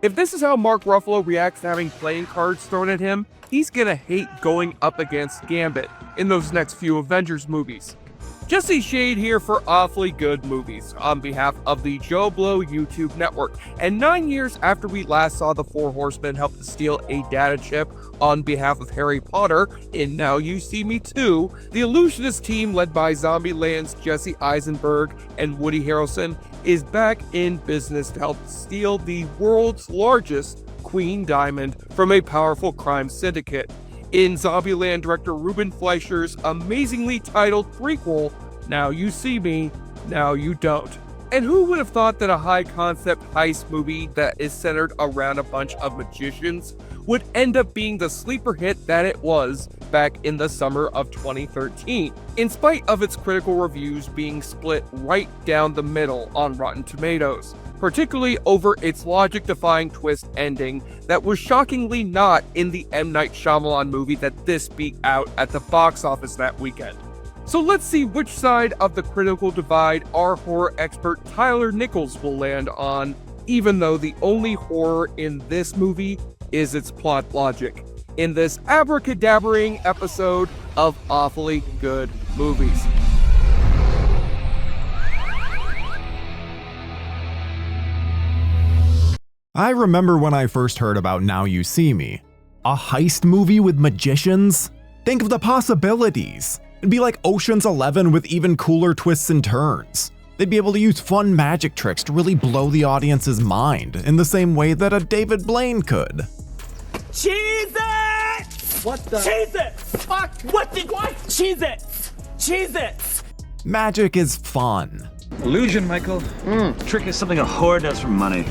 If this is how Mark Ruffalo reacts to having playing cards thrown at him, he's gonna hate going up against Gambit in those next few Avengers movies. Jesse Shade here for Awfully Good Movies on behalf of the JoBlo YouTube network. And 9 years after we last saw the Four Horsemen help to steal a data chip on behalf of Harry Potter in Now You See Me 2, the Illusionist team led by Zombieland's Jesse Eisenberg and Woody Harrelson is back in business to help steal the world's largest Queen Diamond from a powerful crime syndicate. In Zombieland director Ruben Fleischer's amazingly titled prequel, Now You See Me, Now You Don't. And who would have thought that a high-concept heist movie that is centered around a bunch of magicians would end up being the sleeper hit that it was back in the summer of 2013, in spite of its critical reviews being split right down the middle on Rotten Tomatoes, particularly over its logic-defying twist ending that was shockingly not in the M. Night Shyamalan movie that this beat out at the box office that weekend. So let's see which side of the critical divide our horror expert Tyler Nichols will land on, even though the only horror in this movie is its plot logic, in this abracadabraing episode of Awfully Good Movies. I remember when I first heard about Now You See Me. A heist movie with magicians? Think of the possibilities. It'd be like Ocean's 11 with even cooler twists and turns. They'd be able to use fun magic tricks to really blow the audience's mind in the same way that a David Blaine could. Cheese it! What the? Cheese it! Fuck! What? Cheese it! Cheese it! Magic is fun. Illusion, Michael. Trick is something a whore does for money.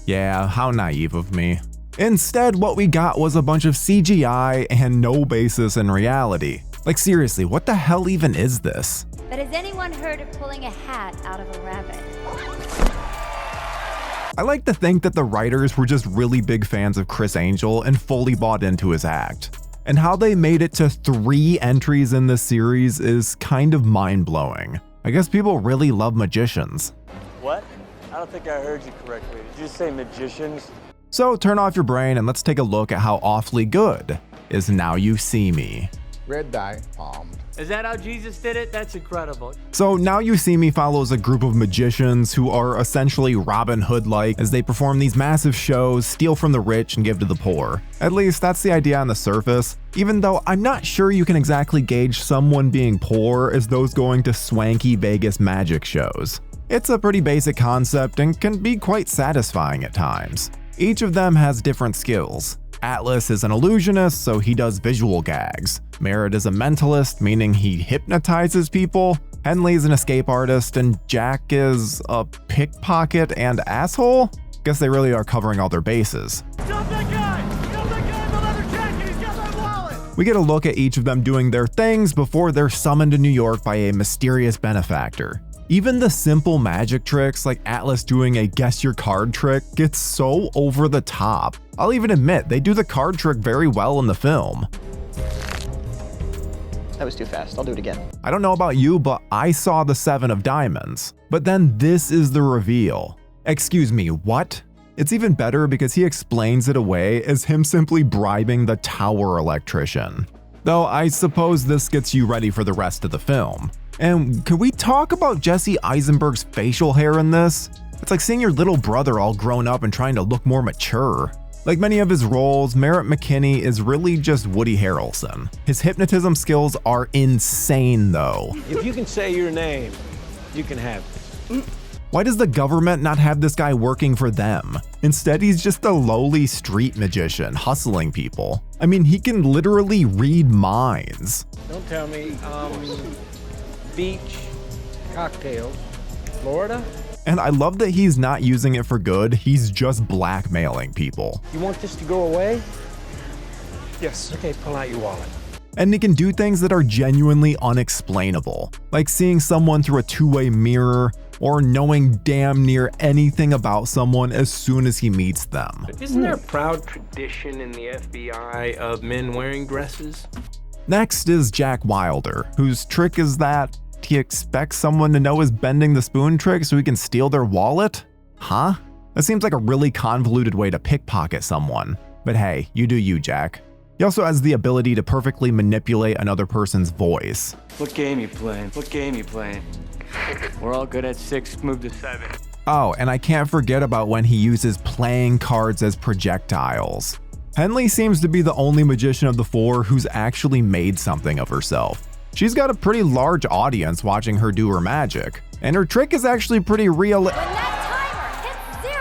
Yeah, how naive of me. Instead, what we got was a bunch of CGI and no basis in reality. Like seriously, what the hell even is this? But has anyone heard of pulling a hat out of a rabbit? I like to think that the writers were just really big fans of Chris Angel and fully bought into his act. And how they made it to 3 entries in this series is kind of mind-blowing. I guess people really love magicians. What? I don't think I heard you correctly. Did you say magicians? So turn off your brain and let's take a look at how awfully good is Now You See Me. Red dye, palmed. Is that how Jesus did it? That's incredible. So Now You See Me follows a group of magicians who are essentially Robin Hood-like as they perform these massive shows, steal from the rich and give to the poor. At least that's the idea on the surface, even though I'm not sure you can exactly gauge someone being poor as those going to swanky Vegas magic shows. It's a pretty basic concept and can be quite satisfying at times. Each of them has different skills. Atlas is an illusionist, so he does visual gags. Merritt is a mentalist, meaning he hypnotizes people. Henley is an escape artist, and Jack is a pickpocket and asshole? Guess they really are covering all their bases. Stop that guy! Stop that guy in the leather jacket! He's got my wallet! We get a look at each of them doing their things before they're summoned to New York by a mysterious benefactor. Even the simple magic tricks like Atlas doing a guess your card trick gets so over the top. I'll even admit they do the card trick very well in the film. That was too fast. I'll do it again. I don't know about you, but I saw the 7 of diamonds. But then this is the reveal. Excuse me, what? It's even better because he explains it away as him simply bribing the tower electrician. Though I suppose this gets you ready for the rest of the film. And can we talk about Jesse Eisenberg's facial hair in this? It's like seeing your little brother all grown up and trying to look more mature. Like many of his roles, Merritt McKinney is really just Woody Harrelson. His hypnotism skills are insane though. If you can say your name, you can have it. Why does the government not have this guy working for them? Instead, he's just a lowly street magician hustling people. I mean, he can literally read minds. Don't tell me, beach, cocktails, Florida? And I love that he's not using it for good, he's just blackmailing people. You want this to go away? Yes. Okay, pull out your wallet. And he can do things that are genuinely unexplainable, like seeing someone through a two-way mirror, or knowing damn near anything about someone as soon as he meets them. Isn't there a proud tradition in the FBI of men wearing dresses? Next is Jack Wilder, whose trick is that he expects someone to know his bending the spoon trick so he can steal their wallet? Huh? That seems like a really convoluted way to pickpocket someone. But hey, you do you, Jack. He also has the ability to perfectly manipulate another person's voice. What game you playing? What game you playing? We're all good at 6, move to 7. Oh, and I can't forget about when he uses playing cards as projectiles. Henley seems to be the only magician of the 4 who's actually made something of herself. She's got a pretty large audience watching her do her magic, and her trick is actually pretty real. When that timer hits 0,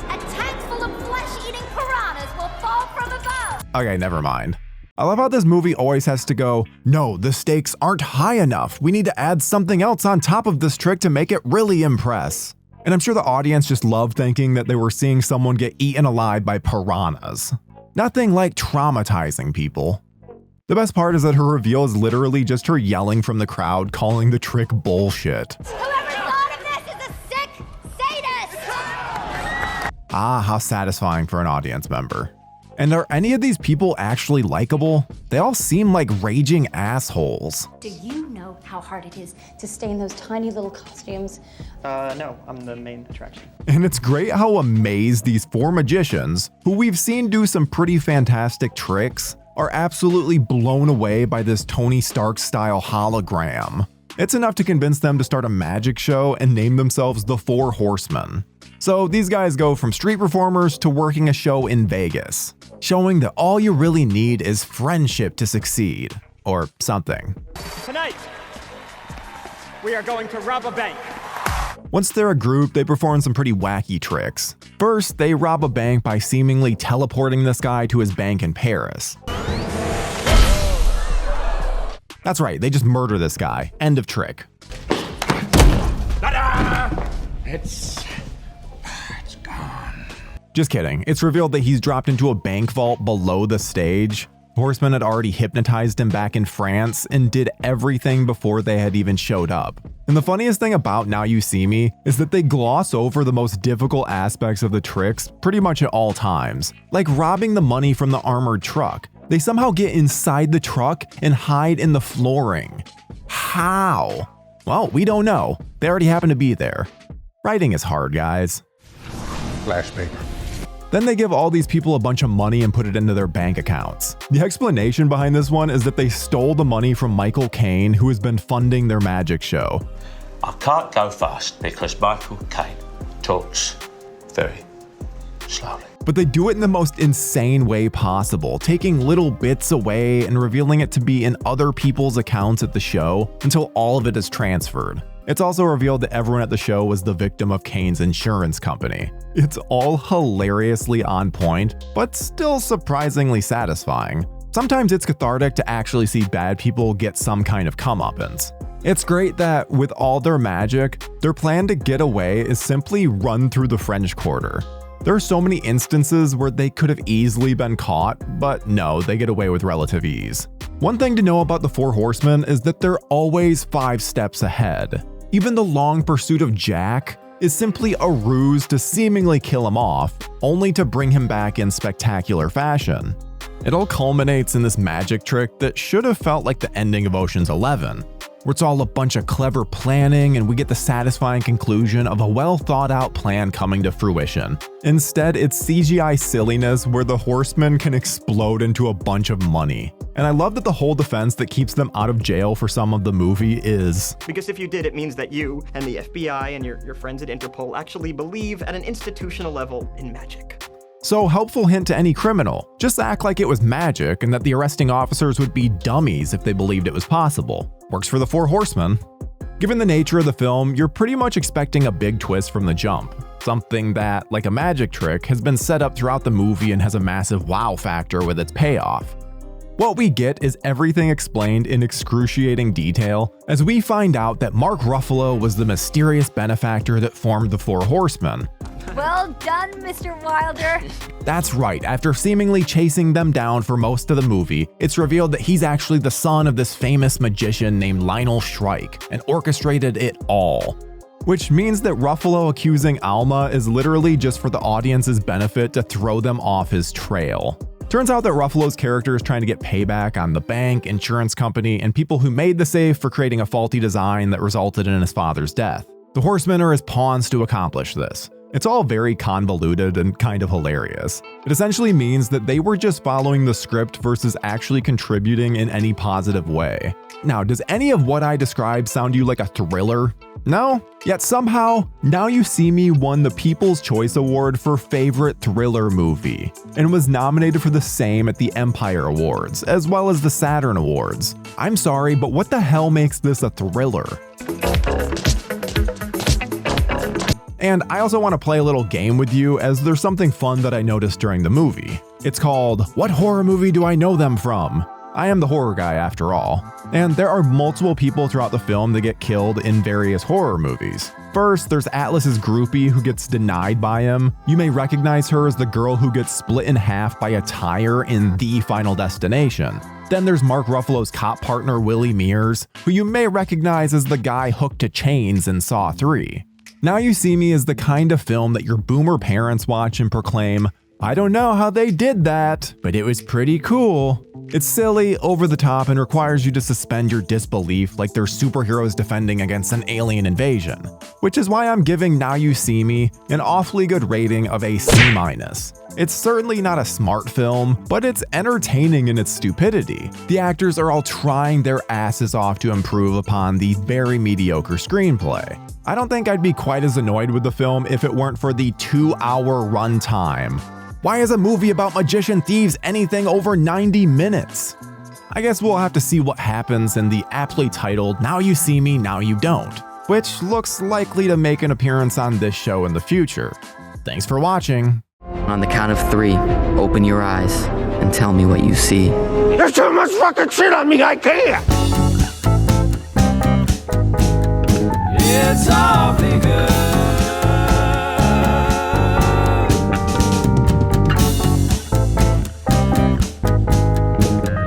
a tank full of flesh-eating piranhas will fall from above. Okay, never mind. I love how this movie always has to go, no, the stakes aren't high enough. We need to add something else on top of this trick to make it really impress. And I'm sure the audience just loved thinking that they were seeing someone get eaten alive by piranhas. Nothing like traumatizing people. The best part is that her reveal is literally just her yelling from the crowd, calling the trick bullshit. Whoever thought of this is a sick sadist! Ah, how satisfying for an audience member. And are any of these people actually likable? They all seem like raging assholes. Do you know how hard it is to stay in those tiny little costumes? No, I'm the main attraction. And it's great how amazed these 4 magicians, who we've seen do some pretty fantastic tricks, are absolutely blown away by this Tony Stark style hologram. It's enough to convince them to start a magic show and name themselves the 4 Horsemen. So these guys go from street performers to working a show in Vegas, showing that all you really need is friendship to succeed, or something. Tonight, we are going to rob a bank. Once they're a group, they perform some pretty wacky tricks. First, they rob a bank by seemingly teleporting this guy to his bank in Paris. That's right, they just murder this guy. End of trick. It's gone. Just kidding. It's revealed that he's dropped into a bank vault below the stage. Horsemen had already hypnotized him back in France and did everything before they had even showed up. And the funniest thing about Now You See Me is that they gloss over the most difficult aspects of the tricks pretty much at all times. Like robbing the money from the armored truck. They somehow get inside the truck and hide in the flooring. How? Well, we don't know. They already happen to be there. Writing is hard, guys. Flash paper. Then they give all these people a bunch of money and put it into their bank accounts. The explanation behind this one is that they stole the money from Michael Caine, who has been funding their magic show. I can't go fast because Michael Caine talks very slowly. But they do it in the most insane way possible, taking little bits away and revealing it to be in other people's accounts at the show until all of it is transferred. It's also revealed that everyone at the show was the victim of Caine's insurance company. It's all hilariously on point, but still surprisingly satisfying. Sometimes it's cathartic to actually see bad people get some kind of comeuppance. It's great that, with all their magic, their plan to get away is simply run through the French Quarter. There are so many instances where they could have easily been caught, but no, they get away with relative ease. One thing to know about the 4 Horsemen is that they're always 5 steps ahead. Even the long pursuit of Jack is simply a ruse to seemingly kill him off, only to bring him back in spectacular fashion. It all culminates in this magic trick that should have felt like the ending of Ocean's 11, where it's all a bunch of clever planning and we get the satisfying conclusion of a well thought out plan coming to fruition. Instead, it's CGI silliness where the Horsemen can explode into a bunch of money. And I love that the whole defense that keeps them out of jail for some of the movie is, because if you did, it means that you and the FBI and your friends at Interpol actually believe at an institutional level in magic. So, helpful hint to any criminal, just act like it was magic and that the arresting officers would be dummies if they believed it was possible. Works for the 4 Horsemen. Given the nature of the film, you're pretty much expecting a big twist from the jump. Something that, like a magic trick, has been set up throughout the movie and has a massive wow factor with its payoff. What we get is everything explained in excruciating detail as we find out that Mark Ruffalo was the mysterious benefactor that formed the 4 Horsemen. Well done, Mr. Wilder. That's right, after seemingly chasing them down for most of the movie, it's revealed that he's actually the son of this famous magician named Lionel Shrike and orchestrated it all. Which means that Ruffalo accusing Alma is literally just for the audience's benefit to throw them off his trail. Turns out that Ruffalo's character is trying to get payback on the bank, insurance company, and people who made the safe for creating a faulty design that resulted in his father's death. The Horsemen are his pawns to accomplish this. It's all very convoluted and kind of hilarious. It essentially means that they were just following the script versus actually contributing in any positive way. Now, does any of what I described sound to you like a thriller? No? Yet somehow, Now You See Me won the People's Choice Award for Favorite Thriller Movie, and was nominated for the same at the Empire Awards, as well as the Saturn Awards. I'm sorry, but what the hell makes this a thriller? And I also want to play a little game with you, as there's something fun that I noticed during the movie. It's called, What Horror Movie Do I Know Them From? I am the horror guy after all. And there are multiple people throughout the film that get killed in various horror movies. First, there's Atlas's groupie who gets denied by him. You may recognize her as the girl who gets split in half by a tire in The Final Destination. Then there's Mark Ruffalo's cop partner Willie Mears, who you may recognize as the guy hooked to chains in Saw 3. Now You See Me is the kind of film that your boomer parents watch and proclaim, I don't know how they did that, but it was pretty cool. It's silly, over the top, and requires you to suspend your disbelief like they're superheroes defending against an alien invasion. Which is why I'm giving Now You See Me an awfully good rating of a C-. It's certainly not a smart film, but it's entertaining in its stupidity. The actors are all trying their asses off to improve upon the very mediocre screenplay. I don't think I'd be quite as annoyed with the film if it weren't for the 2-hour runtime. Why is a movie about magician thieves anything over 90 minutes? I guess we'll have to see what happens in the aptly titled Now You See Me, Now You Don't, which looks likely to make an appearance on this show in the future. Thanks for watching. On the count of 3, open your eyes and tell me what you see. There's too much fucking shit on me, I can't! It's awfully good.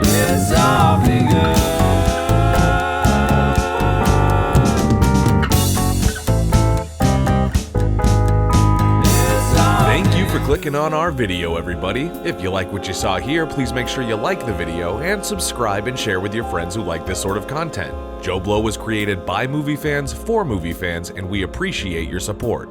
It's awfully good. Thank you for clicking on our video, everybody. If you like what you saw here, please make sure you like the video and subscribe and share with your friends who like this sort of content. JoBlo was created by movie fans for movie fans, and we appreciate your support.